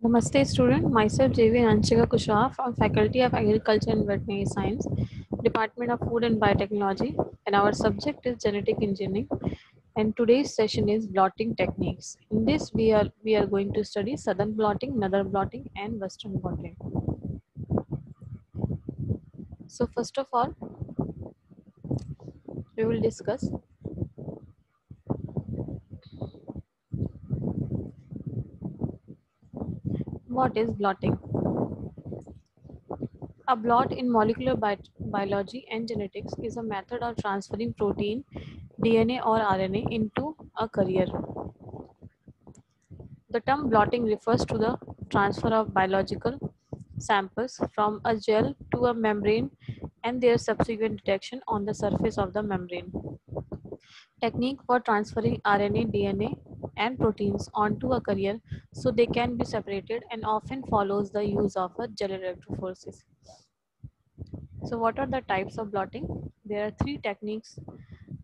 Namaste student, myself JV Anshika Kushwaha from Faculty of Agriculture and Veterinary Science, Department of Food and Biotechnology, and our subject is genetic engineering. And today's session is blotting techniques. In this we are going to study southern blotting, northern blotting and western blotting. So first of all, we will discuss what is blotting. A blot in molecular biology and genetics is a method of transferring protein, DNA or RNA into a carrier. The term blotting refers to the transfer of biological samples from a gel to a membrane and their subsequent detection on the surface of the membrane. Technique for transferring RNA, DNA, and proteins onto a carrier so they can be separated and often follows the use of a gel electrophoresis. So what are the types of blotting? There are three techniques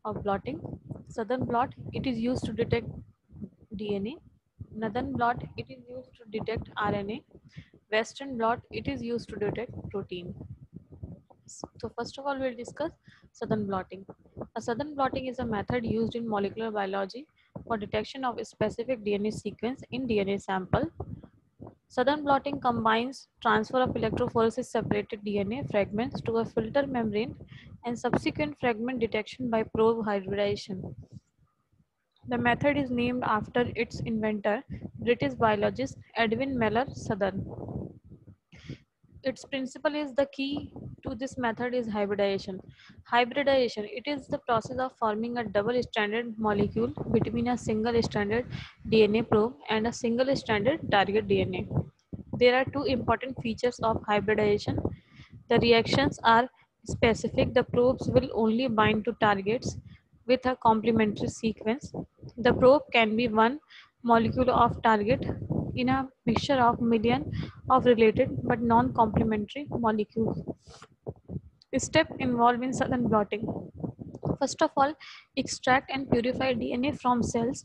of blotting. Southern blot, it is used to detect DNA. Northern blot, it is used to detect RNA. Western blot, it is used to detect protein. So first of all, we'll discuss southern blotting. A southern blotting is a method used in molecular biology for detection of a specific DNA sequence in DNA sample. Southern blotting combines transfer of electrophoresis separated DNA fragments to a filter membrane and subsequent fragment detection by probe hybridization. The method is named after its inventor, British biologist Edwin Mellor Southern. Its principle is the key to this method is hybridization. Hybridization, it is the process of forming a double-stranded molecule between a single-stranded DNA probe and a single-stranded target DNA. There are two important features of hybridization. The reactions are specific. The probes will only bind to targets with a complementary sequence. The probe can be one molecule of target in a mixture of million of related but non-complementary molecules. Step involved in southern blotting. First of all, extract and purify DNA from cells.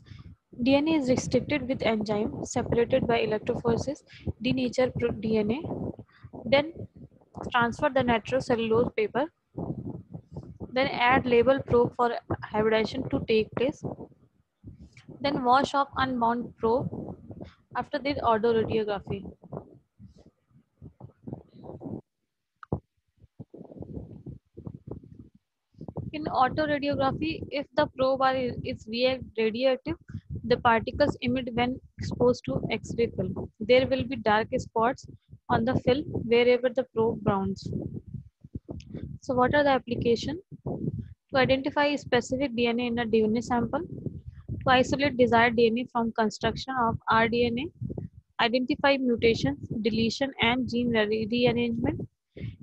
DNA is restricted with enzyme separated by electrophoresis, denature DNA. Then transfer the nitrocellulose paper. Then add label probe for hybridization to take place. Then wash off unbound probe. After this, autoradiography. In autoradiography, if the probe is radioactive, the particles emit when exposed to X-ray film. There will be dark spots on the film wherever the probe bounds. So what are the application? To identify specific DNA in a DNA sample, to isolate desired DNA from construction of rDNA, identify mutations, deletion, and gene rearrangement,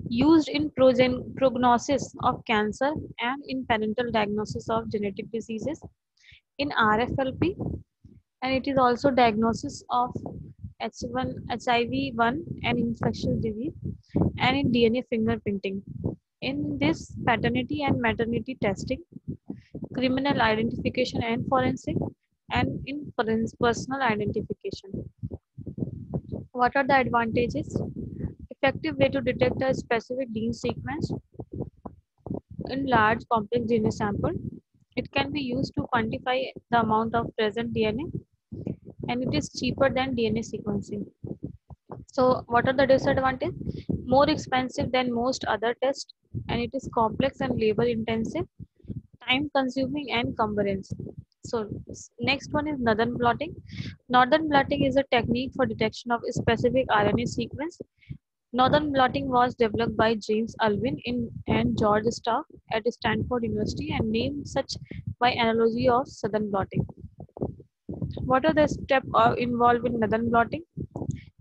used in prognosis of cancer and in parental diagnosis of genetic diseases, in RFLP, and it is also diagnosis of HIV-1 and infectious disease, and in DNA fingerprinting. In this, paternity and maternity testing, criminal identification and forensic, and in personal identification. What are the advantages? Effective way to detect a specific gene sequence in large complex DNA sample. It can be used to quantify the amount of present DNA, and it is cheaper than DNA sequencing. So what are the disadvantages? More expensive than most other tests, and it is complex and labor intensive, time consuming and cumbrance. So next one is northern blotting. Northern blotting is a technique for detection of a specific RNA sequence. Northern blotting was developed by James Alvin and George Starr at Stanford University and named such by analogy of southern blotting. What are the steps involved in northern blotting?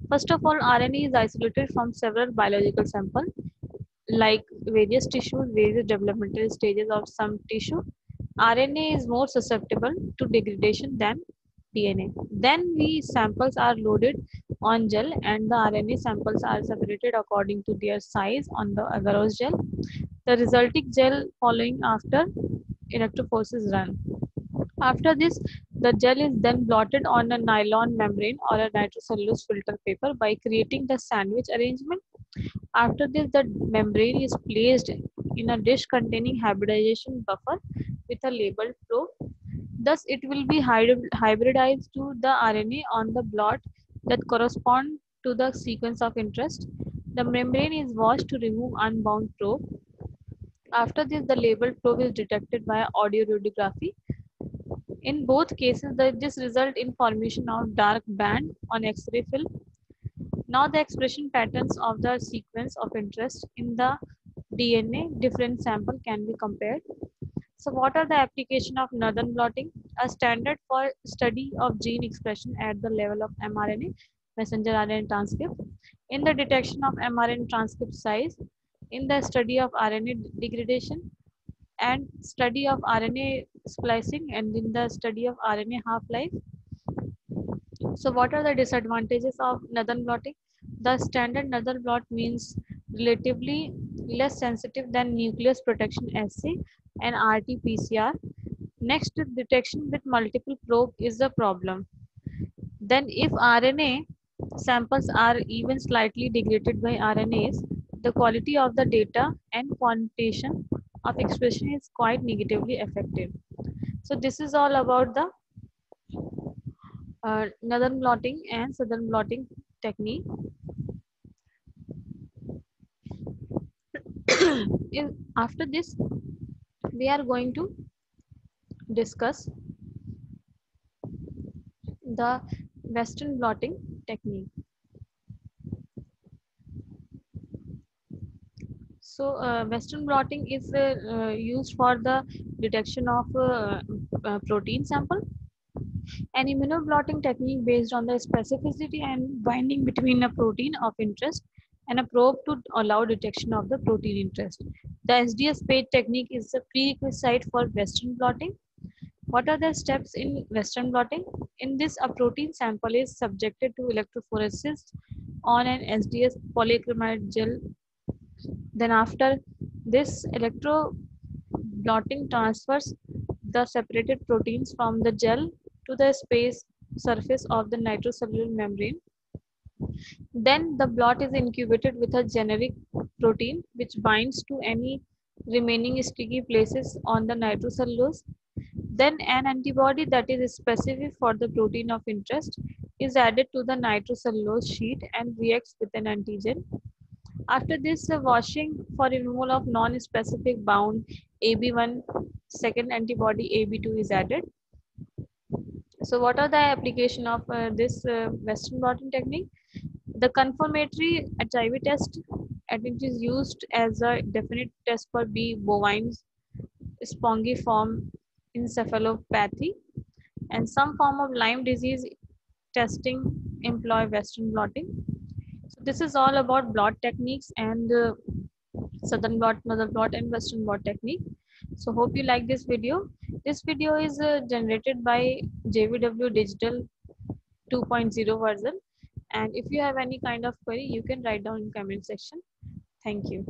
First of all, RNA is isolated from several biological samples like various tissues, various developmental stages of some tissue. RNA is more susceptible to degradation than DNA. Then we samples are loaded on gel and the RNA samples are separated according to their size on the agarose gel. The resulting gel following after electrophoresis run. After this, The gel is then blotted on a nylon membrane or a nitrocellulose filter paper by creating the sandwich arrangement. After this, the membrane is placed in a dish containing hybridization buffer with a labeled probe. Thus, it will be hybridized to the RNA on the blot that correspond to the sequence of interest. The membrane is washed to remove unbound probe. After this, the labeled probe is detected via audio radiography. In both cases, this result in formation of dark band on X-ray film. Now the expression patterns of the sequence of interest in the DNA different sample can be compared. So what are the application of Northern blotting? A standard for study of gene expression at the level of mRNA, messenger RNA transcript, in the detection of mRNA transcript size, in the study of RNA degradation, and study of RNA splicing, and in the study of RNA half-life. So what are the disadvantages of Northern blotting? The standard Northern blot means relatively less sensitive than nucleus protection assay and RT-PCR. Next, detection with multiple probe is the problem. Then if RNA samples are even slightly degraded by RNAs, the quality of the data and quantitation of expression is quite negatively affected. So this is all about the northern blotting and southern blotting technique. After this, we are going to discuss the western blotting technique. So western blotting is used for the detection of protein sample. An immunoblotting technique based on the specificity and binding between a protein of interest and a probe to allow detection of the protein interest. The SDS page technique is a prerequisite for Western blotting. What are the steps in Western blotting? In this, a protein sample is subjected to electrophoresis on an SDS polyacrylamide gel. Then after this, electroblotting transfers the separated proteins from the gel to the space surface of the nitrocellular membrane. Then the blot is incubated with a generic protein which binds to any remaining sticky places on the nitrocellulose. Then an antibody that is specific for the protein of interest is added to the nitrocellulose sheet and reacts with an antigen. After this, washing for removal of non-specific bound AB1, second antibody AB2 is added. So what are the application of this Western blotting technique? The confirmatory HIV test, and it is used as a definite test for B bovine spongiform encephalopathy, and some form of Lyme disease testing employ Western blotting. So this is all about blot techniques and southern blot, northern blot, and western blot technique. So hope you like this video. This video is generated by JVW Digital 2.0 version. And if you have any kind of query, you can write down in comment section. Thank you.